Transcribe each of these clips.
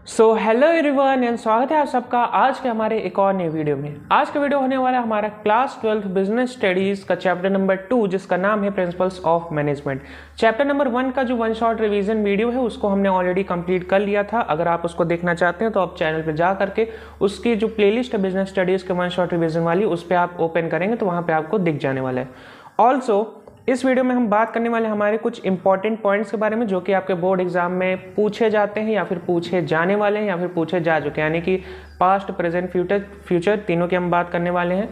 Hello everyone and स्वागत है आप सबका आज के हमारे एक और नए वीडियो में। आज का वीडियो होने वाला है हमारा क्लास 12 बिजनेस स्टडीज का चैप्टर नंबर 2 जिसका नाम है principles of management. Chapter number 1 का जो वन शॉट रिवीजन वीडियो है उसको हमने ऑलरेडी कंप्लीट कर लिया था। अगर आप उसको देखना चाहते हैं तो आप चैनल पर जा करके उसकी जो प्लेलिस्ट है बिजनेस स्टडीज के वन शॉट रिवीजन वाली उस पर आप ओपन करेंगे तो वहाँ पर आपको दिख जाने वाला है। ऑल्सो इस वीडियो में हम बात करने वाले हमारे कुछ इंपॉर्टेंट पॉइंट्स के बारे में जो कि आपके बोर्ड एग्जाम में पूछे जाते हैं या फिर पूछे जाने वाले हैं या फिर पूछे जा चुके हैं, यानी कि पास्ट प्रेजेंट फ्यूचर तीनों की हम बात करने वाले हैं।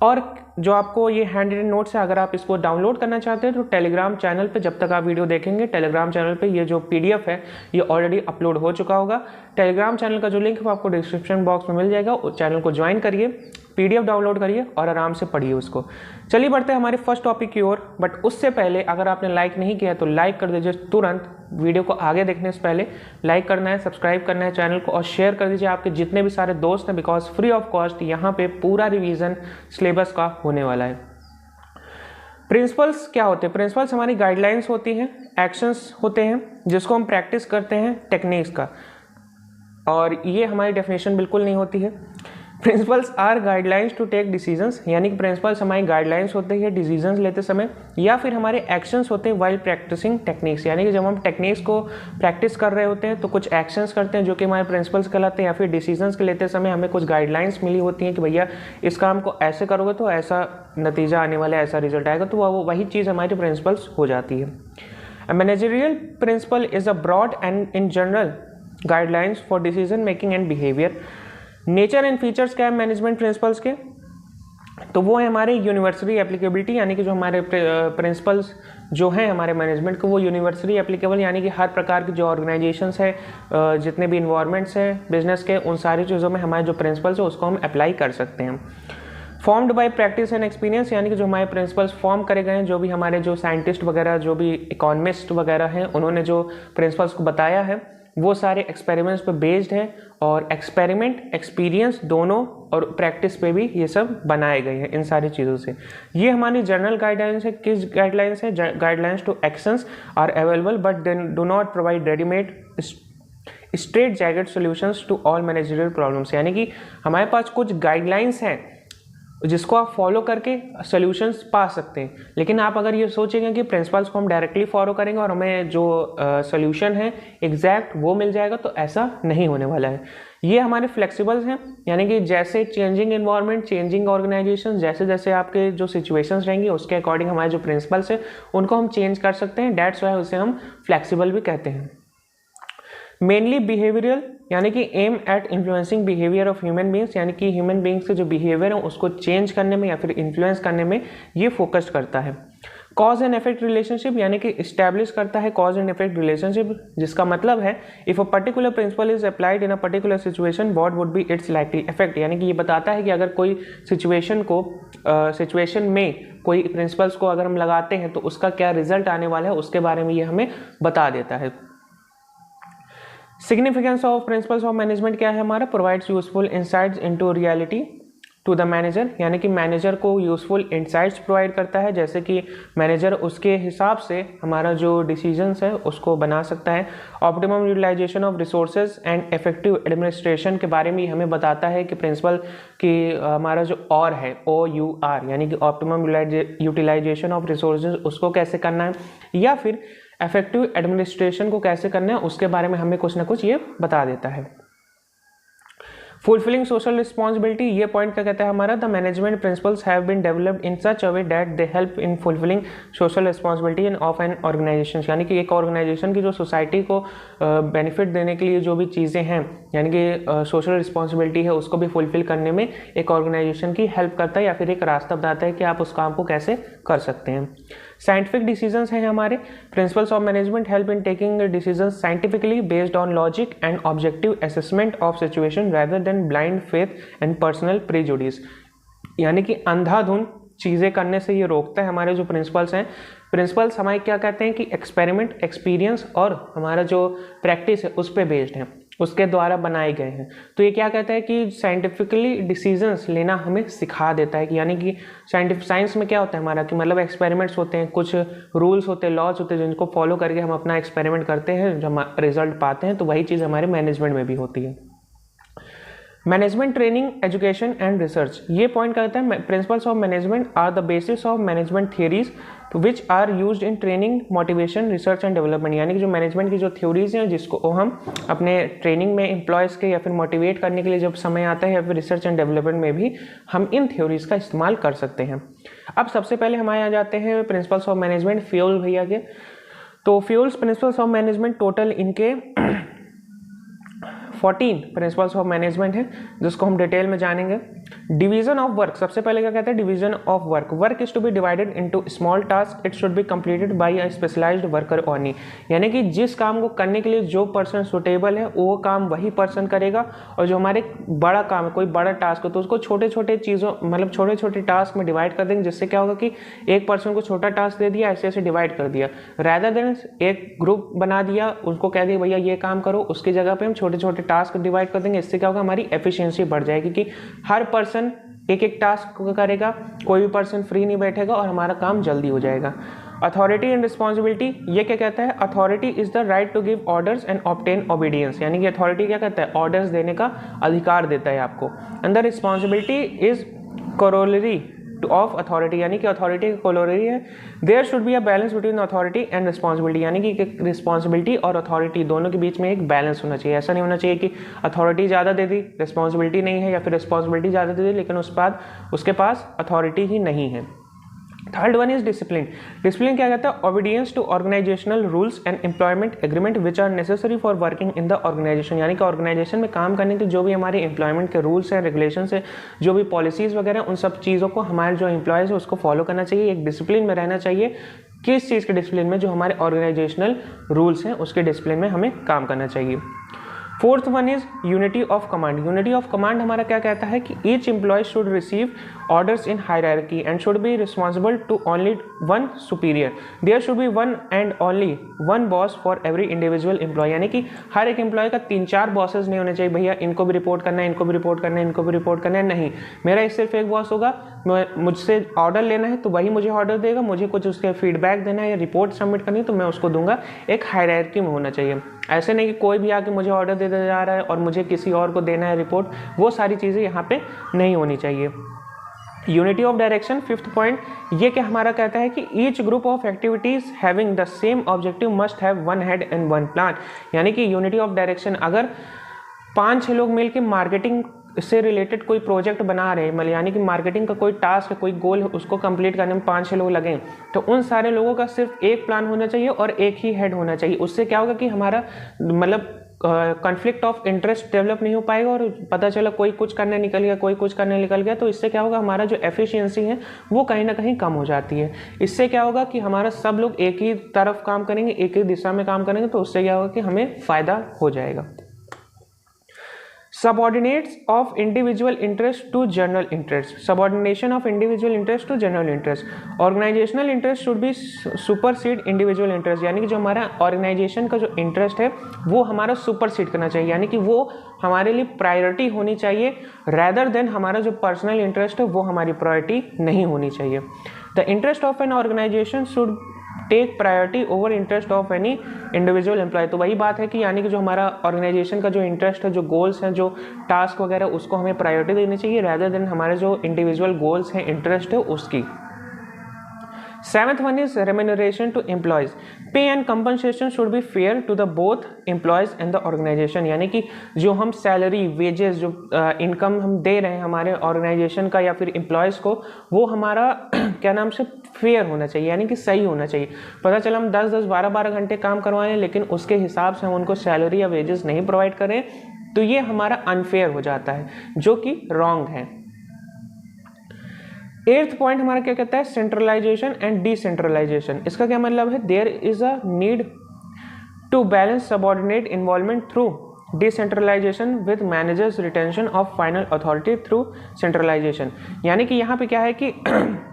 और जो आपको ये हैंड रिटन नोट्स है अगर आप इसको डाउनलोड करना चाहते हैं तो टेलीग्राम चैनल पे जब तक आप वीडियो देखेंगे टेलीग्राम चैनल पे ये जो पीडीएफ है ये ऑलरेडी अपलोड हो चुका होगा। टेलीग्राम चैनल का जो लिंक है वो आपको डिस्क्रिप्शन बॉक्स में मिल जाएगा। उस चैनल को ज्वाइन करिए, पीडीएफ डाउनलोड करिए और आराम से पढ़िए उसको। चलिए बढ़ते हैं हमारे फर्स्ट टॉपिक की ओर। बट उससे पहले अगर आपने लाइक नहीं किया तो लाइक कर दीजिए तुरंत। वीडियो को आगे देखने से पहले लाइक करना है, सब्सक्राइब करना है चैनल को और शेयर कर दीजिए आपके जितने भी सारे दोस्त हैं, बिकॉज फ्री ऑफ कॉस्ट यहाँ पे पूरा रिवीजन सिलेबस का होने वाला है। प्रिंसिपल्स क्या होते हैं? प्रिंसिपल्स हमारी गाइडलाइंस होती हैं, एक्शंस होते हैं जिसको हम प्रैक्टिस करते हैं टेक्निक्स का, और ये हमारी डेफिनेशन बिल्कुल नहीं होती है। Principles are guidelines to take decisions, यानी कि प्रिंसिपल्स हमारी गाइडलाइंस होते हैं डिसीजंस लेते समय, या फिर हमारे एक्शंस होते हैं वाइल प्रैक्टिसिंग टेक्निक्स, यानी कि जब हम टेक्निक्स को प्रैक्टिस कर रहे होते हैं तो कुछ एक्शंस करते हैं जो कि हमारे प्रिंसिपल्स कहलाते हैं, या फिर डिसीजंस के लेते समय हमें कुछ गाइडलाइंस मिली होती हैं कि भैया इस काम को ऐसे करोगे तो ऐसा नतीजा आने वाला है, ऐसा रिजल्ट आएगा, तो वो वही चीज़ हमारी प्रिंसिपल्स हो जाती है। Managerial principle is a broad and in general guidelines for decision making and behaviour. Nature and features क्या है मैनेजमेंट प्रिंसिपल्स के? तो वो है हमारे यूनिवर्सली एप्लीकेबिलिटी, यानी कि जो हमारे प्रिंसिपल्स जो हैं हमारे मैनेजमेंट को वो यूनिवर्सली एप्लीकेबल, यानी कि हर प्रकार की जो ऑर्गेनाइजेशंस है, जितने भी इन्वायरमेंट्स हैं बिजनेस के, उन सारी चीज़ों में हमारे जो प्रिंसिपल्स है उसको हम अप्लाई कर सकते हैं। Formed by practice and experience, यानी कि जो हमारे प्रिंसिपल्स फॉर्म करे गए हैं, जो भी हमारे जो साइंटिस्ट वगैरह, जो भी इकोनॉमिस्ट वगैरह हैं, उन्होंने जो प्रिंसिपल्स को बताया है वो सारे एक्सपेरिमेंट्स पे बेस्ड है, और एक्सपेरिमेंट एक्सपीरियंस दोनों और प्रैक्टिस पे भी ये सब बनाए गए हैं इन सारी चीज़ों से। ये हमारी जनरल गाइडलाइंस है। किस गाइडलाइंस है? Guidelines to actions are available but then do not provide readymade strait jacket solutions to all managerial problems, यानी कि हमारे पास कुछ गाइडलाइंस हैं जिसको आप फॉलो करके सॉल्यूशंस पा सकते हैं, लेकिन आप अगर ये सोचेंगे कि प्रिंसिपल्स को हम डायरेक्टली फॉलो करेंगे और हमें जो सॉल्यूशन है एग्जैक्ट वो मिल जाएगा, तो ऐसा नहीं होने वाला है। ये हमारे फ्लेक्सिबल्स हैं, यानी कि जैसे चेंजिंग इन्वायरमेंट, चेंजिंग ऑर्गेनाइजेशन, जैसे जैसे आपके जो सिचुएशंस रहेंगी उसके अकॉर्डिंग हमारे जो प्रिंसिपल्स हैं उनको हम चेंज कर सकते हैं। दैट्स वाई उसे हम फ्लेक्सिबल भी कहते हैं। मेनली बिहेवियरल, यानी कि aim at influencing behaviour of human beings, यानी कि ह्यूमन बींग्स के जो बिहेवियर है उसको चेंज करने में या फिर इन्फ्लुएंस करने में ये फोकस करता है। कॉज एंड इफेक्ट रिलेशनशिप, यानी कि इस्टेब्लिश करता है कॉज एंड इफेक्ट रिलेशनशिप, जिसका मतलब है if a particular principle is applied in a particular situation what would be its likely effect, यानी कि ये बताता है कि अगर कोई सिचुएशन में कोई प्रिंसिपल्स को अगर हम लगाते हैं तो उसका क्या रिजल्ट आने वाला है उसके बारे में ये हमें बता देता है। Significance of principles of management क्या है हमारा? Provides useful insights into reality to the manager, यानी कि मैनेजर को यूजफुल इंसाइट्स प्रोवाइड करता है, जैसे कि मैनेजर उसके हिसाब से हमारा जो डिसीजंस है उसको बना सकता है। Optimum utilisation of resources and effective administration के बारे में हमें बताता है कि प्रिंसिपल की हमारा जो और है OUR, यानी कि ऑप्टिमम यूटिलाइजेशन ऑफ रिसोर्सेज उसको कैसे करना है, या फिर इफेक्टिव एडमिनिस्ट्रेशन को कैसे करना है उसके बारे में हमें कुछ ना कुछ ये बता देता है। फुलफिलिंग सोशल रिस्पॉन्सिबिलिटी, ये पॉइंट क्या कहता है हमारा? The management principles have been developed in such a way that they help in fulfilling social responsibility in of an organisation, यानी कि एक ऑर्गेनाइजेशन की जो सोसाइटी को बेनिफिट देने के लिए जो भी चीज़ें हैं, यानी कि सोशल रिस्पॉन्सिबिलिटी है उसको भी फुलफिल करने में एक ऑर्गेनाइजेशन की हेल्प करता है या फिर एक रास्ता बताता है कि आप उस काम को कैसे कर सकते हैं। साइंटिफिक डिसीजंस हैं हमारे। Principles of management help in taking decisions scientifically based on logic and objective assessment of situation rather than blind faith and personal prejudice, यानी कि अंधाधुन चीज़ें करने से ये रोकता है। हमारे जो प्रिंसिपल्स हैं, प्रिंसिपल्स हमारे क्या कहते हैं कि एक्सपेरिमेंट, एक्सपीरियंस और हमारा जो प्रैक्टिस है उस पर बेस्ड है। उसके द्वारा बनाए गए हैं। तो ये क्या कहता है कि साइंटिफिकली डिसीजंस लेना हमें सिखा देता है कि यानी कि साइंस में क्या होता है हमारा कि मतलब एक्सपेरिमेंट्स होते हैं, कुछ रूल्स होते हैं, लॉज होते हैं जिनको फॉलो करके हम अपना एक्सपेरिमेंट करते हैं, जब हम रिजल्ट पाते हैं, तो वही चीज़ हमारे मैनेजमेंट में भी होती है। Management training, education and research, ये पॉइंट कहता है principles of management are the basis of management theories which are used in training, motivation, research and development. यानी कि जो मैनेजमेंट की जो थ्योरीज हैं जिसको हम अपने ट्रेनिंग में एम्प्लॉयज़ के या फिर मोटिवेट करने के लिए जब समय आता है, या फिर रिसर्च एंड डेवलपमेंट में भी हम इन थ्योरीज का इस्तेमाल कर सकते हैं। अब सबसे पहले हमारे आ जाते हैं प्रिंसिपल्स ऑफ मैनेजमेंट, फ्यूल भैया के। तो fuels principles of management total इनके 14 प्रिंसिपल्स ऑफ मैनेजमेंट है, जिसको हम डिटेल में जानेंगे। डिवीजन ऑफ वर्क, सबसे पहले क्या कहते हैं division of work. Work is to be divided into small task, it should be completed by a specialised worker only. यानी कि जिस काम को करने के लिए जो पर्सन सुटेबल है वो काम वही पर्सन करेगा, और जो हमारे बड़ा काम है, कोई बड़ा टास्क हो, तो उसको छोटे छोटे चीज़ों मतलब छोटे छोटे टास्क में डिवाइड कर देंगे, जिससे क्या होगा कि एक पर्सन को छोटा टास्क दे दिया, ऐसे ऐसे डिवाइड कर दिया, रैदर देन एक ग्रुप बना दिया, उसको कह दिया भैया ये काम करो, उसकी जगह पे हम छोटे छोटे टास्क डिवाइड कर देंगे। इससे क्या होगा हमारी एफिशिएंसी बढ़ जाएगी कि हर पर्सन एक एक टास्क करेगा, कोई भी पर्सन फ्री नहीं बैठेगा और हमारा काम जल्दी हो जाएगा। अथॉरिटी एंड रिस्पॉन्सिबिलिटी, ये क्या कहता है, authority is the right to give orders and obtain obedience. यानी कि अथॉरिटी क्या कहता है, ऑर्डर्स देने का अधिकार देता है आपको। And the responsibility is corollary of authority, यानी कि अथॉरिटी का कोरोलरी है। There should be a balance between authority and responsibility, यानी कि रिस्पॉन्सिबिलिटी और अथॉरिटी दोनों के बीच में एक बैलेंस होना चाहिए। ऐसा नहीं होना चाहिए कि अथॉरिटी ज़्यादा दे दी, रिस्पॉन्सिबिलिटी नहीं है, या फिर रिस्पॉन्सिबिलिटी ज़्यादा दे दी लेकिन उसके पास अथॉरिटी ही नहीं है। Third one is discipline. Discipline क्या कहता है, obedience to organisational rules and employment agreement which are necessary for working in the organisation. यानी कि ऑर्गेनाइजेशन में काम करने के जो भी हमारे एम्प्लॉयमेंट के रूल्स हैं, रेगुलेशन है, जो भी पॉलिसीज़ वगैरह, उन सब चीज़ों को हमारे जो एम्प्लॉयज़ है उसको फॉलो करना चाहिए, एक डिसिप्लिन में रहना चाहिए। किस चीज़ के डिसिप्लिन में, जो हमारे ऑर्गेनाइजेशनल रूल्स हैं उसके डिसिप्लिन में हमें काम करना चाहिए। Fourth one is unity of command. Unity of command हमारा क्या कहता है कि each employee should receive orders in hierarchy and should be responsible to only one superior. There should be one and only one boss for every individual employee. यानी कि हर एक employ का 3-4 bosses नहीं होने चाहिए, भैया इनको भी रिपोर्ट करना है, इनको भी रिपोर्ट करना है, इनको भी रिपोर्ट करना है। नहीं, मेरा सिर्फ एक बॉस होगा, मुझसे ऑर्डर लेना है तो वही मुझे ऑर्डर देगा, मुझे कुछ उसके फीडबैक देना है या रिपोर्ट सबमिट करनी है तो मैं उसको दूंगा। एक हायरार्की में होना चाहिए। ऐसे नहीं कि कोई भी आके मुझे ऑर्डर दे जा रहा है और मुझे किसी और को देना है रिपोर्ट, वो सारी चीज़ें यहाँ पे नहीं होनी चाहिए। Unity of direction, fifth point, ये क्या हमारा कहता है कि each group of activities having the same objective must have one head and one plan. यानी कि यूनिटी ऑफ डायरेक्शन, अगर 5-6 लोग मिलकर मार्केटिंग से रिलेटेड कोई प्रोजेक्ट बना रहे हैं, यानी कि मार्केटिंग का कोई टास्क है, कोई गोल है, उसको कंप्लीट करने में 5-6 लोग लगें, तो उन सारे लोगों का सिर्फ एक प्लान होना चाहिए और एक ही हेड होना चाहिए। उससे क्या होगा कि हमारा मतलब कॉन्फ्लिक्ट ऑफ इंटरेस्ट डेवलप नहीं हो पाएगा, और पता चला कोई कुछ करने निकल गया, कोई कुछ करने निकल गया, तो इससे क्या होगा हमारा जो एफिशिएंसी है वो कहीं ना कहीं कम हो जाती है। इससे क्या होगा कि हमारा सब लोग एक ही तरफ काम करेंगे, एक ही दिशा में काम करेंगे, तो उससे क्या होगा कि हमें फ़ायदा हो जाएगा। Subordinates of individual interest to general interest. Subordination of individual interest to general interest. Organizational interest should be supersede individual interest. यानी कि जो हमारा ऑर्गेनाइजेशन का जो इंटरेस्ट है वो हमारा सुपरसीड करना चाहिए, यानी कि वो हमारे लिए प्रायोरिटी होनी चाहिए, रैदर देन हमारा जो पर्सनल इंटरेस्ट है वो हमारी प्रायोरिटी नहीं होनी चाहिए। The interest of an organisation should take priority over interest of any individual employee. तो वही बात है कि यानी कि जो हमारा ऑर्गेनाइजेशन का जो इंटरेस्ट है, जो गोल्स हैं, जो टास्क वगैरह, उसको हमें प्रायोरिटी देनी चाहिए रैदर देन हमारे जो इंडिविजुअल गोल्स हैं, इंटरेस्ट है उसकी। Seventh one is remuneration to employees. Pay and compensation should be fair to the both employees and the organisation. यानी कि जो हम सैलरी, वेजेस, जो इनकम हम दे रहे हैं हमारे ऑर्गेनाइजेशन का या फिर एम्प्लॉयज़ को, वो हमारा क्या नाम से फेयर होना चाहिए, यानी कि सही होना चाहिए। पता चला हम 10-10, 12-12 घंटे काम करवाएं लेकिन उसके हिसाब से हम उनको सैलरी या वेजेस नहीं प्रोवाइड करें, तो ये हमारा अनफेयर हो जाता है, जो कि रॉन्ग है। 8th पॉइंट हमारा क्या कहता है, सेंट्रलाइजेशन एंड डिसेंट्रलाइजेशन। इसका क्या मतलब है, there is a need to balance subordinate involvement through decentralisation with managers retention of final authority through centralisation. यानी कि यहाँ पे क्या है कि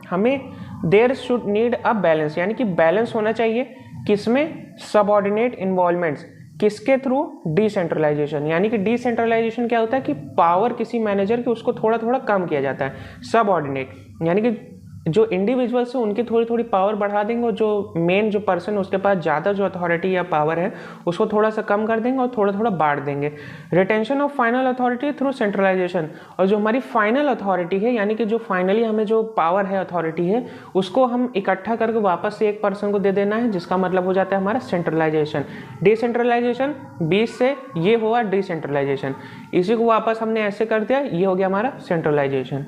हमें there should need a balance, यानी कि बैलेंस होना चाहिए किसमें, सबऑर्डिनेट इन्वॉल्वमेंट्स, किसके थ्रू? डिसेंट्रलाइजेशन। यानी कि डिसेंट्रलाइजेशन क्या होता है कि पावर किसी मैनेजर की उसको थोड़ा थोड़ा कम किया जाता है। सबऑर्डिनेट यानी कि जो इंडिविजुअल्स है उनकी थोड़ी थोड़ी पावर बढ़ा देंगे और जो मेन जो पर्सन है उसके पास ज़्यादा जो अथॉरिटी या पावर है उसको थोड़ा सा कम कर देंगे और थोड़ा थोड़ा बांट देंगे। Retention of final authority through centralisation. और जो हमारी फाइनल अथॉरिटी है यानी कि जो फाइनली हमें जो पावर है अथॉरिटी है उसको हम इकट्ठा करके वापस से एक पर्सन को दे देना है, जिसका मतलब हो जाता है हमारा सेंट्रलाइजेशन। डिसेंट्रलाइजेशन 20 से ये हुआ डिसेंट्रलाइजेशन, इसी को वापस हमने ऐसे कर दिया, ये हो गया हमारा सेंट्रलाइजेशन।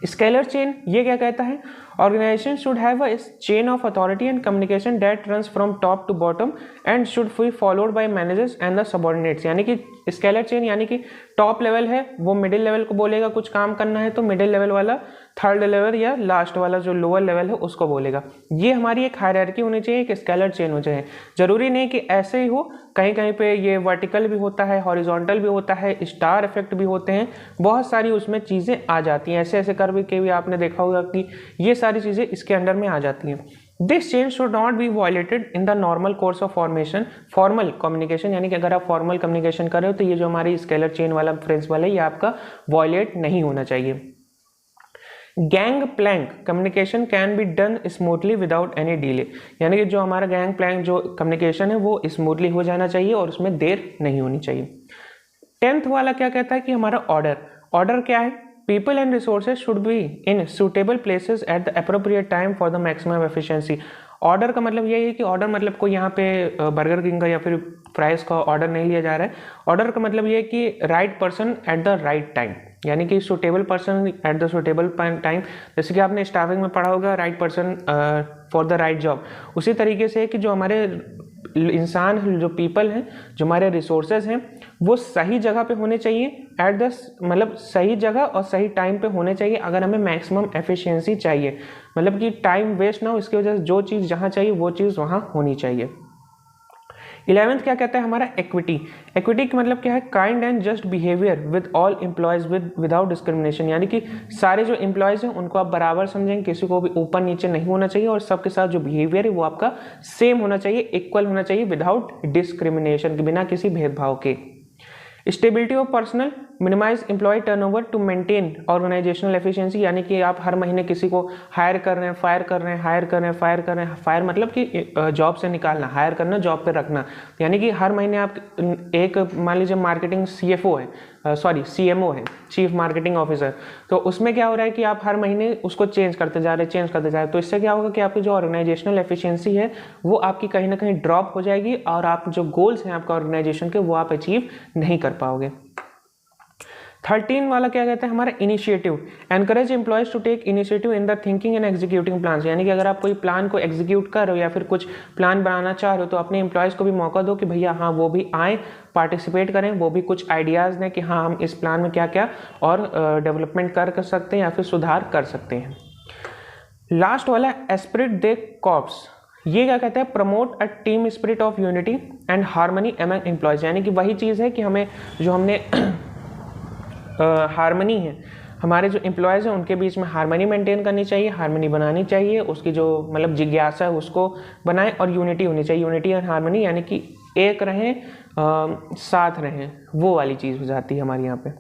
स्केलर चेन ये क्या कहता है? Organisation should have a chain of authority and communication that runs from top to bottom and should be followed by managers and the subordinates. यानी कि स्केलर चेन यानी कि टॉप लेवल है वो मिडिल लेवल को बोलेगा कुछ काम करना है तो मिडिल लेवल वाला थर्ड लेवल या लास्ट वाला जो लोअर लेवल है उसको बोलेगा। ये हमारी एक हायरार्की होनी चाहिए, एक स्केलर चेन होनी चाहिए। जरूरी नहीं कि ऐसे ही हो, कहीं कहीं पे ये वर्टिकल भी होता है, हॉरिजॉन्टल भी होता है, स्टार इफेक्ट भी होते हैं, बहुत सारी उसमें चीज़ें आ जाती हैं। ऐसे ऐसे कर्व के भी आपने देखा होगा कि ये सारी चीज़ें इसके अंडर में आ जाती हैं। This change should not be violated in the normal course of formation formal communication. यानी कि अगर आप फॉर्मल कम्युनिकेशन कर रहे हो तो ये जो हमारी स्केलर चेन वाला प्रिंसिपल है ये आपका वायलेट नहीं होना चाहिए। Gangplank communication can be done smoothly without any delay. यानी कि जो हमारा गैंग प्लैंक जो कम्युनिकेशन है वो स्मूथली हो जाना चाहिए और उसमें देर नहीं होनी चाहिए। 10th वाला क्या कहता है कि हमारा ऑर्डर क्या है? People and resources should be in suitable places at the appropriate time for the maximum efficiency. Order का मतलब यही है कि ऑर्डर मतलब कोई यहाँ पे बर्गर किंग का या फिर फ्राइज का ऑर्डर नहीं लिया जा रहा है। ऑर्डर का मतलब ये है कि right person at the right time, यानी कि suitable person at the suitable time. जैसे कि आपने स्टाफिंग में पढ़ा होगा right person for the right job, उसी तरीके से है कि जो हमारे इंसान जो पीपल हैं जो हमारे रिसोर्सेज हैं वो सही जगह पे होने चाहिए एट द मतलब सही जगह और सही टाइम पे होने चाहिए अगर हमें मैक्सिमम एफिशिएंसी चाहिए। मतलब कि टाइम वेस्ट ना हो, इसकी वजह से जो चीज़ जहाँ चाहिए वो चीज़ वहाँ होनी चाहिए। 11th क्या कहता है हमारा इक्विटी। इक्विटी का मतलब क्या है? Kind and just behaviour with all employees without discrimination. यानी कि सारे जो एम्प्लॉयज हैं उनको आप बराबर समझेंगे, किसी को भी ऊपर नीचे नहीं होना चाहिए और सबके साथ जो बिहेवियर है वो आपका सेम होना चाहिए, इक्वल होना चाहिए विदाउट डिस्क्रिमिनेशन के, बिना किसी भेदभाव के। Stability of personnel minimise employee turnover to maintain organisational efficiency. यानी कि आप हर महीने किसी को हायर कर रहे हैं, फायर कर रहे हैं, हायर कर रहे हैं, फायर कर रहे हैं। फायर मतलब कि जॉब से निकालना, हायर करना, जॉब पे रखना। यानी कि हर महीने आप एक मान लीजिए मार्केटिंग CFO है, CMO है, चीफ मार्केटिंग ऑफिसर, तो उसमें क्या हो रहा है कि आप हर महीने उसको चेंज करते जा रहे हैं। तो इससे क्या होगा कि आपकी जो ऑर्गेनाइजेशनल एफिशिएंसी है वो आपकी कहीं ना कहीं ड्रॉप हो जाएगी और आप जो गोल्स हैं आपका ऑर्गेनाइजेशन के वो आप अचीव नहीं कर पाओगे। 13 वाला क्या कहता है हमारा initiative. Encourage employees to take initiative in the thinking and executing plans. यानी कि अगर आप कोई प्लान को एग्जीक्यूट कर रहे हो या फिर कुछ प्लान बनाना चाह रहे हो तो अपने एम्प्लॉयज को भी मौका दो कि भैया हाँ वो भी आए, पार्टिसिपेट करें, वो भी कुछ आइडियाज़ दें कि हाँ हम इस प्लान में क्या क्या और डेवलपमेंट कर सकते हैं या फिर सुधार कर सकते हैं। लास्ट वाला एस्पिरिट दे कॉर्प्स। ये क्या कहता है? Promote a team spirit of unity and harmony among employees. यानी कि वही चीज़ है कि हमें जो हमने हार्मनी है, हमारे जो एम्प्लॉयज़ हैं उनके बीच में हार्मनी मेंटेन करनी चाहिए, हार्मनी बनानी चाहिए, उसकी जो मतलब जिज्ञासा है उसको बनाएं और यूनिटी होनी चाहिए। यूनिटी एंड हार्मनी यानी कि एक रहें, साथ रहें, वो वाली चीज़ हो जाती है हमारे यहाँ पे।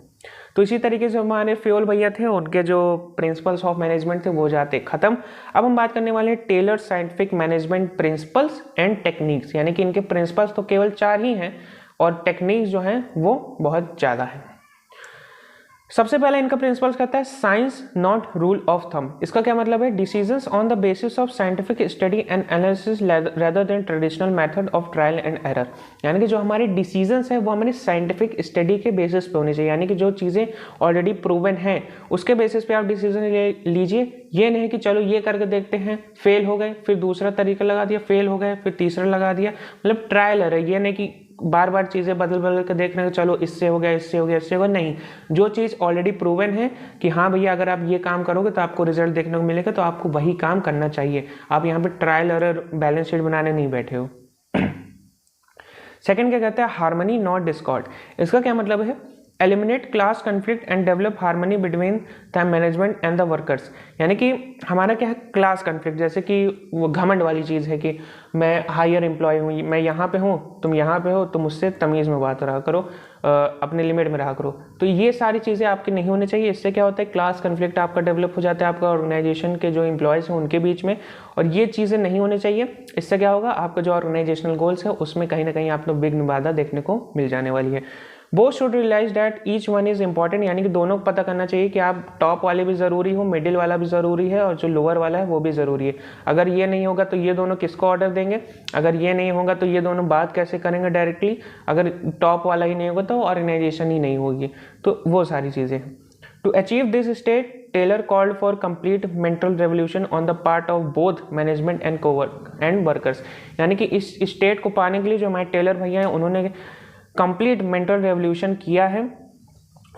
तो इसी तरीके से हमारे फ्योल भैया थे, उनके जो प्रिंसिपल्स ऑफ मैनेजमेंट थे वो जाते ख़त्म। अब हम बात करने वाले हैं Taylor scientific management principles and techniques. यानी कि इनके प्रिंसिपल्स तो केवल 4 ही हैं और टेक्निक्स जो हैं वो बहुत ज़्यादा हैं। सबसे पहले इनका प्रिंसिपल्स कहता है science not rule of thumb. इसका क्या मतलब है? Decisions on the basis of scientific study and analysis rather than traditional method of trial and error. यानी कि जो हमारे डिसीजंस है वो हमारी साइंटिफिक स्टडी के बेसिस पे होनी चाहिए। यानी कि जो चीज़ें ऑलरेडी प्रूवन हैं उसके बेसिस पे आप डिसीजन लीजिए। ये नहीं कि चलो ये करके देखते हैं, फेल हो गए, फिर दूसरा तरीका लगा दिया, फेल हो गए, फिर तीसरा लगा दिया, मतलब ट्रायल एरर। ये नहीं कि बार बार चीज़ें बदल बदल कर देख रहे हैं, चलो इससे हो गया, इससे हो गया, इससे हो गया। नहीं, जो चीज़ ऑलरेडी प्रूवन है कि हाँ भैया अगर आप ये काम करोगे तो आपको रिजल्ट देखने को मिलेगा, तो आपको वही काम करना चाहिए। आप यहाँ पे ट्रायल एरर बैलेंस शीट बनाने नहीं बैठे हो। सेकंड क्या कहता है? Harmony not Discord. इसका क्या मतलब है eliminate class conflict and develop harmony between the management and the workers. यानी कि हमारा क्या है, क्लास कन्फ्लिक्ट, जैसे कि वो घमंड वाली चीज़ है कि मैं हायर एम्प्लॉय हूँ, मैं यहाँ पे हूँ, तुम यहाँ पे हो, तो मुझसे तमीज़ में बात रहा करो, अपने लिमिट में रहा करो। तो ये सारी चीज़ें आपकी नहीं होनी चाहिए। इससे क्या होता है, क्लास कन्फ्लिक्ट आपका डेवलप हो जाता है आपका ऑर्गेनाइजेशन के जो एम्प्लॉयज़ हैं उनके बीच में, और ये चीज़ें नहीं होनी चाहिए। इससे क्या होगा, आपका जो ऑर्गेनाइजेशनल गोल्स है उसमें कहीं ना कहीं आपको विघ्न बाधा देखने को मिल जाने वाली है। Both should realise that each one is important, यानी कि दोनों को पता करना चाहिए कि आप टॉप वाले भी ज़रूरी हो, मिडिल वाला भी ज़रूरी है, और जो लोअर वाला है वो भी ज़रूरी है। अगर ये नहीं होगा तो ये दोनों किसको ऑर्डर देंगे, अगर ये नहीं होगा तो ये दोनों बात कैसे करेंगे डायरेक्टली, अगर टॉप वाला ही नहीं होगा तो ऑर्गेनाइजेशन ही नहीं होगी। तो वो सारी चीज़ें। To achieve this state, Taylor called for complete mental revolution on the part of both management and workers. यानी कि इस स्टेट को पाने के लिए जो हमारे टेलर भैया हैं उन्होंने कंप्लीट मेंटल रेवोल्यूशन किया है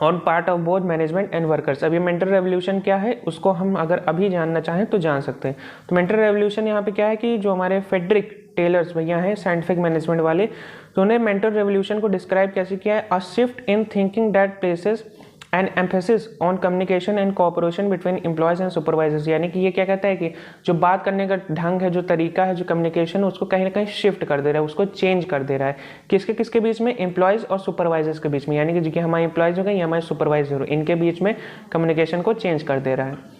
on part of both management and workers. अब ये मेंटल रेवोल्यूशन क्या है उसको हम अगर अभी जानना चाहें तो जान सकते हैं। तो मेंटल रेवोल्यूशन यहाँ पे क्या है कि जो हमारे फेडरिक टेलर्स भैया हैं साइंटिफिक मैनेजमेंट वाले, तो उन्होंने मेंटल रेवोल्यूशन को डिस्क्राइब कैसे किया है, अ shift in thinking that places and emphasis on communication and cooperation between employees and supervisors. यानी कि ये क्या कहता है कि जो बात करने का ढंग है, जो तरीका है, जो कम्युनिकेशन, उसको कहीं ना कहीं शिफ्ट कर दे रहा है, उसको चेंज कर दे रहा है। किसके किसके बीच में, एम्प्लॉयज़ और सुपरवाइजर्स के बीच में। यानी कि जो हमारे एम्प्लॉयज़ हो गए या हमारे सुपरवाइजर हो, इनके बीच में कम्युनिकेशन को चेंज कर दे रहा है।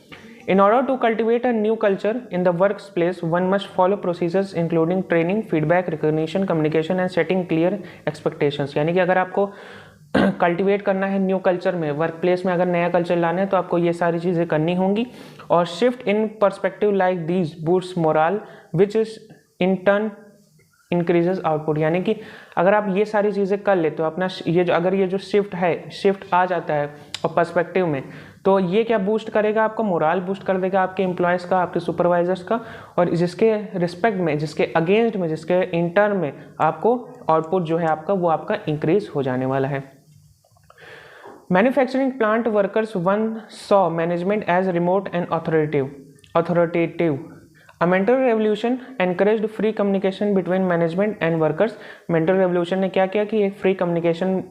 In order to cultivate a new culture in the workplace, one must follow procedures including training, feedback, recognition, communication and setting clear expectations। यानी कि अगर आपको कल्टिवेट करना है न्यू कल्चर में, वर्क प्लेस में अगर नया कल्चर लाना है तो आपको ये सारी चीज़ें करनी होंगी। और shift in perspective like these boost moral which is in turn increases output. यानी कि अगर आप ये सारी चीज़ें कर लेते हो, अपना ये जो शिफ्ट आ जाता है और पर्सपेक्टिव में, तो ये क्या बूस्ट करेगा, आपका मोरल बूस्ट कर देगा आपके एम्प्लॉयज़ का, आपके सुपरवाइजर्स का, और जिसके रिस्पेक्ट में, जिसके अगेंस्ट में, जिसके इंटर्न में आपको आउटपुट जो है आपका वो आपका इंक्रीज हो जाने वाला है। Manufacturing plant workers one saw management as remote and authoritative. A mental revolution encouraged free communication between management and workers। mental revolution ने क्या किया कि एक फ्री कम्युनिकेशन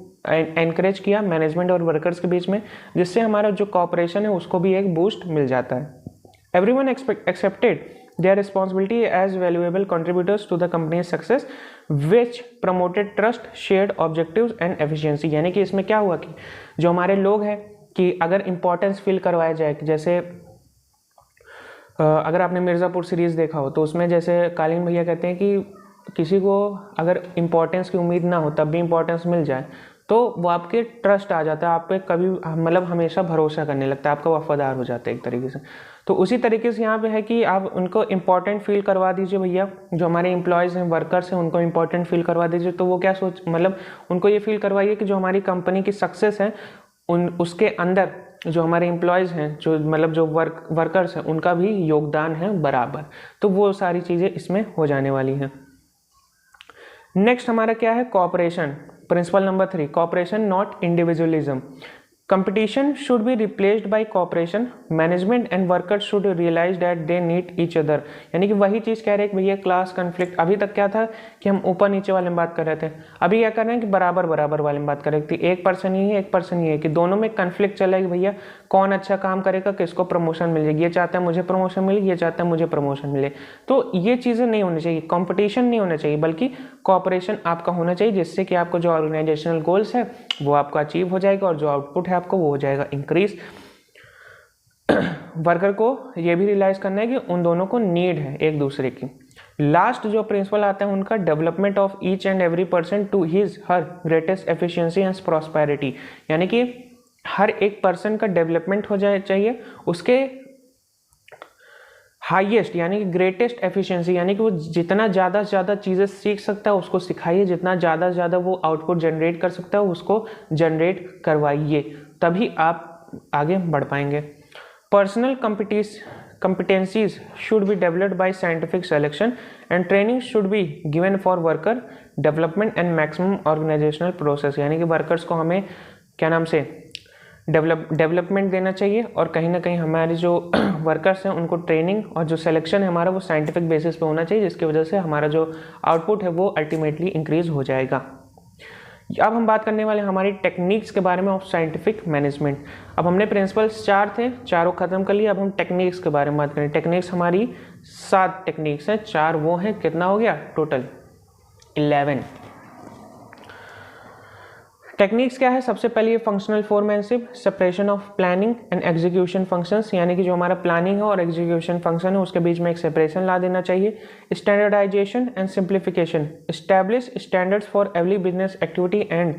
एनकरेज किया मैनेजमेंट और वर्कर्स के बीच में, जिससे हमारा जो कॉपरेशन है उसको भी एक बूस्ट मिल जाता है। Everyone accepted their responsibility as valuable contributors to the company's success which promoted trust, shared objectives and efficiency। यानी कि इसमें क्या हुआ कि जो हमारे लोग हैं कि अगर इम्पोर्टेंस फील करवाया जाए, कि जैसे अगर आपने मिर्ज़ापुर सीरीज़ देखा हो तो उसमें जैसे कालीन भैया कहते हैं कि किसी को अगर इम्पोर्टेंस की उम्मीद ना हो तब भी इम्पोर्टेंस मिल जाए तो वो आपके ट्रस्ट आ जाता है, आप पे कभी मतलब हमेशा भरोसा करने लगता है, आपका वफादार हो जाता है एक तरीके से। तो उसी तरीके से यहाँ पे है कि आप उनको इम्पोर्टेंट फील करवा दीजिए भैया, जो हमारे एम्प्लॉयज़ हैं, वर्कर्स हैं, उनको इम्पोर्टेंट फील करवा दीजिए। तो वो क्या मतलब उनको ये फील करवाइए कि जो हमारी कंपनी की सक्सेस है उसके अंदर जो हमारे एम्प्लॉयज़ हैं, जो मतलब जो वर्कर्स हैं, उनका भी योगदान है बराबर। तो वो सारी चीज़ें इसमें हो जाने वाली हैं। नेक्स्ट हमारा क्या है, cooperation. Principle number 3, cooperation not individualism. Competition should be replaced by cooperation. Management and workers should realise that they need each other. यानी कि वही चीज़ कह रहे हैं कि भैया क्लास कन्फ्लिक्ट, अभी तक क्या था कि हम ऊपर नीचे वाले में बात कर रहे थे, अभी क्या कर रहे हैं कि बराबर बराबर वाले में बात कर रहे थे। एक पर्सन ही है, एक पर्सन ही है, कि दोनों में कन्फ्लिक्ट चला है कि भैया कौन अच्छा काम करेगा, किसको प्रमोशन मिलेगी। ये चाहता है मुझे प्रमोशन मिले, ये चाहता है मुझे प्रमोशन मिले। तो ये चीज़ें नहीं होनी चाहिए, कॉम्पिटिशन नहीं होना चाहिए, बल्कि कोऑपरेशन आपका होना चाहिए, जिससे कि आपको जो ऑर्गेनाइजेशनल गोल्स है वो आपका अचीव हो जाएगा और जो आउटपुट है आपको वो हो जाएगा इंक्रीज। वर्कर को ये भी रियलाइज करना है कि उन दोनों को नीड है एक दूसरे की। लास्ट जो प्रिंसिपल आता है उनका, development of each and every person to his her greatest efficiency and prosperity. यानी कि हर एक पर्सन का डेवलपमेंट हो जाए चाहिए, उसके हाईएस्ट यानी कि ग्रेटेस्ट एफिशिएंसी, यानी कि वो जितना ज़्यादा से ज़्यादा चीज़ें सीख सकता है उसको सिखाइए, जितना ज़्यादा से ज़्यादा वो आउटपुट जनरेट कर सकता है उसको जनरेट करवाइए, तभी आप आगे बढ़ पाएंगे। Personal competencies should be developed by scientific selection and training should be given for worker development and maximum organizational process। यानी कि वर्कर्स को हमें क्या नाम से डेवलपमेंट देना चाहिए और कहीं ना कहीं हमारे जो वर्कर्स हैं उनको ट्रेनिंग और जो सिलेक्शन है हमारा वो साइंटिफिक बेसिस पे होना चाहिए, जिसकी वजह से हमारा जो आउटपुट है वो अल्टीमेटली इंक्रीज हो जाएगा। अब हम बात करने वाले हमारी टेक्निक्स के बारे में ऑफ साइंटिफिक मैनेजमेंट। अब हमने प्रिंसिपल्स 4 थे, चारों खत्म कर लिए। अब हम टेक्निक्स के बारे में बात करें। टेक्निक्स हमारी 7 टेक्निक्स हैं, 4 वो हैं, कितना हो गया टोटल 11। टेक्निक्स क्या है? सबसे पहले ये functional foremanship, separation of planning and execution functions, यानी कि जो हमारा प्लानिंग है और एग्जीक्यूशन फंक्शन है उसके बीच में एक सेपरेशन ला देना चाहिए। Standardisation and simplification, establish standards for every business activity and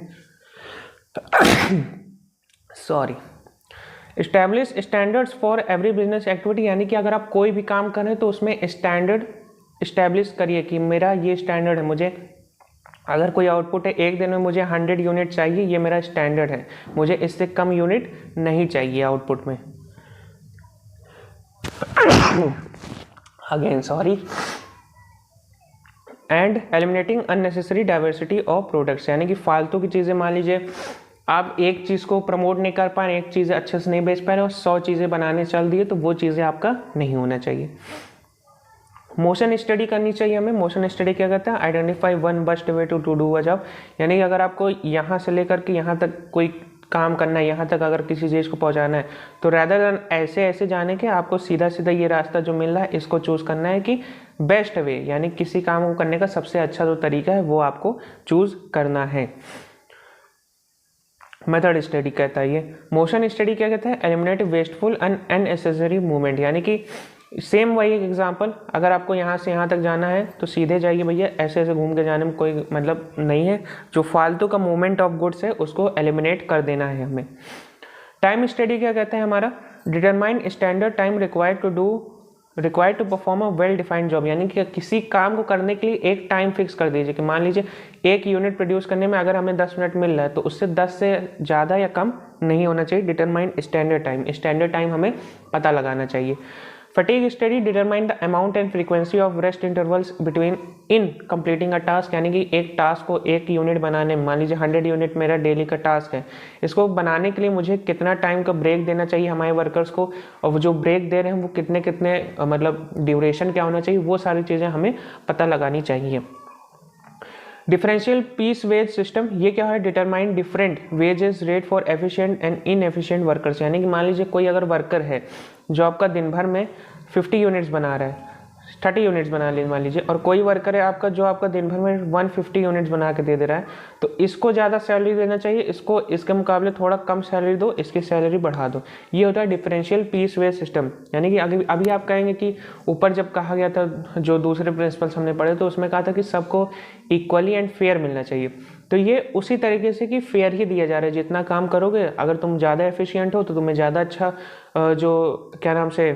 establish standards for every business activity, यानी कि अगर आप कोई भी काम करें तो उसमें स्टैंडर्ड इस्टेब्लिश करिए कि मेरा ये स्टैंडर्ड है, मुझे अगर कोई आउटपुट है एक दिन में मुझे 100 यूनिट चाहिए, ये मेरा स्टैंडर्ड है, मुझे इससे कम यूनिट नहीं चाहिए आउटपुट में। Again sorry. And eliminating unnecessary diversity of products, यानी कि फालतू की चीज़ें, मान लीजिए आप एक चीज़ को प्रमोट नहीं कर पा रहे, एक चीज़ें अच्छे से नहीं बेच पा रहे और 100 चीज़ें बनाने चल दिए, तो वो चीज़ें आपका नहीं होना चाहिए। मोशन स्टडी करनी चाहिए हमें। मोशन स्टडी क्या कहता है? Identify one best way to do a job, यानी कि अगर आपको यहाँ से लेकर के यहाँ तक कोई काम करना है, यहाँ तक अगर किसी चीज़ को पहुँचाना है, तो रैदर देन ऐसे ऐसे जाने के आपको सीधा सीधा ये रास्ता जो मिल रहा है इसको चूज़ करना है कि बेस्ट वे, यानी किसी काम को करने का सबसे अच्छा जो तरीका है वो आपको चूज़ करना है। मेथड स्टडी कहता है ये। मोशन स्टडी क्या कहता है? Eliminate wasteful and unnecessary movement, यानी कि सेम वही एक एग्जांपल, अगर आपको यहाँ से यहाँ तक जाना है तो सीधे जाइए भैया, ऐसे ऐसे घूम के जाने में कोई मतलब नहीं है। जो फालतू का मूवमेंट ऑफ गुड्स है उसको एलिमिनेट कर देना है हमें। टाइम स्टडी क्या कहते हैं हमारा? Determine standard time required to perform a well defined job, यानी कि किसी काम को करने के लिए एक टाइम फिक्स कर दीजिए कि मान लीजिए एक यूनिट प्रोड्यूस करने में अगर हमें 10 मिनट मिल रहा है तो उससे 10 से ज़्यादा या कम नहीं होना चाहिए। डिटरमाइन स्टैंडर्ड टाइम हमें पता लगाना चाहिए। Fatigue study determine the amount and frequency of rest intervals between in completing a task, यानी कि एक टास्क को एक यूनिट बनाने में, मान लीजिए 100 यूनिट मेरा डेली का टास्क है, इसको बनाने के लिए मुझे कितना टाइम का ब्रेक देना चाहिए हमारे वर्कर्स को, और जो ब्रेक दे रहे हैं वो कितने कितने मतलब ड्यूरेशन क्या होना चाहिए, वो सारी चीज़ें हमें पता लगानी चाहिए। डिफरेंशियल पीस वेज सिस्टम, ये क्या है? Determine different wages rate for efficient and inefficient workers, यानी कि मान लीजिए कोई अगर वर्कर है जो आपका दिन भर में 50 यूनिट्स बना रहा है, 30 यूनिट्स बना मान लीजिए, और कोई वर्कर है आपका जो आपका दिन भर में 150 यूनिट्स बना के दे रहा है, तो इसको ज़्यादा सैलरी देना चाहिए, इसको इसके मुकाबले थोड़ा कम सैलरी दो, इसकी सैलरी बढ़ा दो। ये होता है डिफरेंशियल पीस वेज सिस्टम। यानी कि अभी आप कहेंगे कि ऊपर जब कहा गया था, जो दूसरे प्रिंसिपल्स हमने पढ़े, तो उसमें कहा था कि सबको इक्वली एंड फेयर मिलना चाहिए। तो ये उसी तरीके से कि फेयर ही दिया जा रहा है, जितना काम करोगे अगर तुम ज़्यादा एफिशिएंट हो तो तुम्हें ज़्यादा अच्छा जो क्या नाम से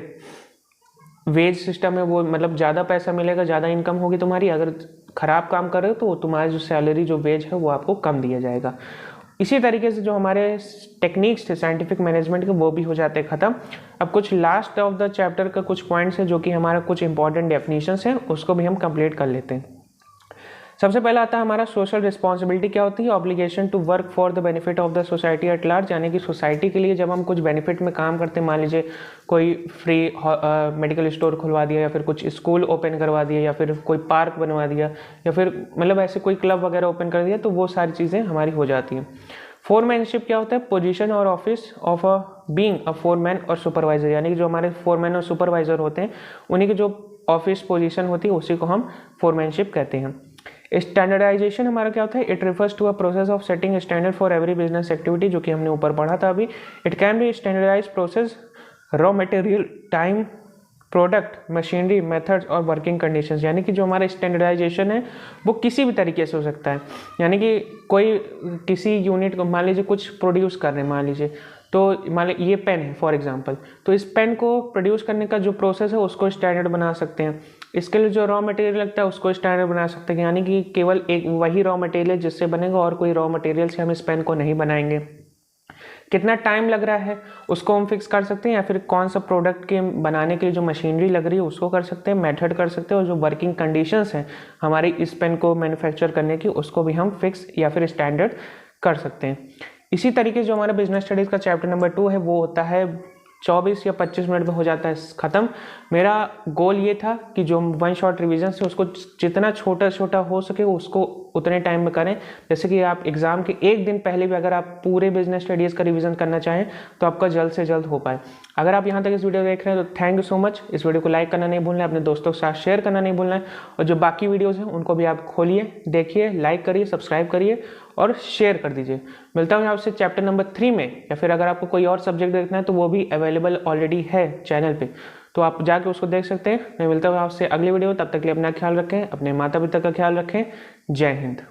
वेज सिस्टम है वो मतलब ज़्यादा पैसा मिलेगा, ज़्यादा इनकम होगी तुम्हारी। अगर ख़राब काम कर रहे हो तो तुम्हारी जो सैलरी जो वेज है वो आपको कम दिया जाएगा। इसी तरीके से जो हमारे टेक्निक्स थे साइंटिफिक मैनेजमेंट के वो भी हो जाते हैं ख़त्म। अब कुछ लास्ट ऑफ द चैप्टर का कुछ पॉइंट्स है जो कि हमारा कुछ इंपॉर्टेंट डेफिनेशंस हैं, उसको भी हम कंप्लीट कर लेते हैं। सबसे पहला आता है हमारा सोशल रिस्पॉन्सिबिलिटी क्या होती है? Obligation to work for the benefit of the society at large, यानी कि सोसाइटी के लिए जब हम कुछ बेनिफिट में काम करते हैं, मान लीजिए कोई फ्री मेडिकल स्टोर खुलवा दिया, या फिर कुछ स्कूल ओपन करवा दिया, या फिर कोई पार्क बनवा दिया, या फिर मतलब ऐसे कोई क्लब वगैरह ओपन कर दिया, तो वो सारी चीज़ें हमारी हो जाती हैं। फोरमैनशिप क्या होता है? पोजीशन और office of a being a foreman और सुपरवाइजर, यानी कि जो हमारे फोरमैन और सुपरवाइजर होते हैं उन्हीं की जो ऑफिस पोजीशन होती है उसी को हम फोरमैनशिप कहते हैं। स्टैंडर्डाइजेशन हमारा क्या होता है? It refers to a process of setting standard for every business activity, जो कि हमने ऊपर पढ़ा था अभी। It can be standardise process, raw material, time, product, machinery, methods और वर्किंग कंडीशंस, यानी कि जो हमारा स्टैंडर्डाइजेशन है वो किसी भी तरीके से हो सकता है। यानी कि कोई किसी यूनिट को मान लीजिए कुछ प्रोड्यूस कर रहे हैं, मान लीजिए तो मान लीजिए ये पेन है फॉर एग्जांपल, तो इस पेन को प्रोड्यूस करने का जो प्रोसेस है उसको स्टैंडर्ड बना सकते हैं। इसके लिए जो रॉ मटेरियल लगता है उसको स्टैंडर्ड बना सकते हैं, यानी कि केवल एक वही रॉ मटेरियल जिससे बनेगा और कोई रॉ मटेरियल से हम इस पेन को नहीं बनाएंगे। कितना टाइम लग रहा है उसको हम फिक्स कर सकते हैं, या फिर कौन सा प्रोडक्ट के बनाने के लिए जो मशीनरी लग रही है उसको कर सकते हैं, मेथड कर सकते हैं, और जो वर्किंग कंडीशंस हैं हमारी इस पेन को मैन्युफैक्चर करने की उसको भी हम फिक्स या फिर स्टैंडर्ड कर सकते हैं। इसी तरीके से जो हमारा बिजनेस स्टडीज़ का चैप्टर नंबर 2 है वो होता है 24 या 25 मिनट में हो जाता है ख़त्म। मेरा गोल ये था कि जो वन शॉट रिवीजन है उसको जितना छोटा छोटा हो सके उसको उतने टाइम में करें जैसे कि आप एग्जाम के एक दिन पहले भी अगर आप पूरे बिजनेस स्टडीज़ का रिवीजन करना चाहें तो आपका जल्द से जल्द हो पाए। अगर आप यहाँ तक इस वीडियो देख रहे हैं तो थैंक यू सो मच। इस वीडियो को लाइक करना नहीं भूलना है, अपने दोस्तों के साथ शेयर करना नहीं भूलना है, और जो बाकी वीडियोज़ हैं उनको भी आप खोलिए, देखिए, लाइक करिए, सब्सक्राइब करिए और शेयर कर दीजिए। मिलता हूँ आपसे चैप्टर नंबर 3 में, या फिर अगर आपको कोई और सब्जेक्ट देखना है तो वो भी अवेलेबल ऑलरेडी है चैनल पे, तो आप जाके उसको देख सकते हैं। मैं मिलता हूँ आपसे अगली वीडियो, तब तक के लिए अपना ख्याल रखें, अपने माता पिता का ख्याल रखें। जय हिंद।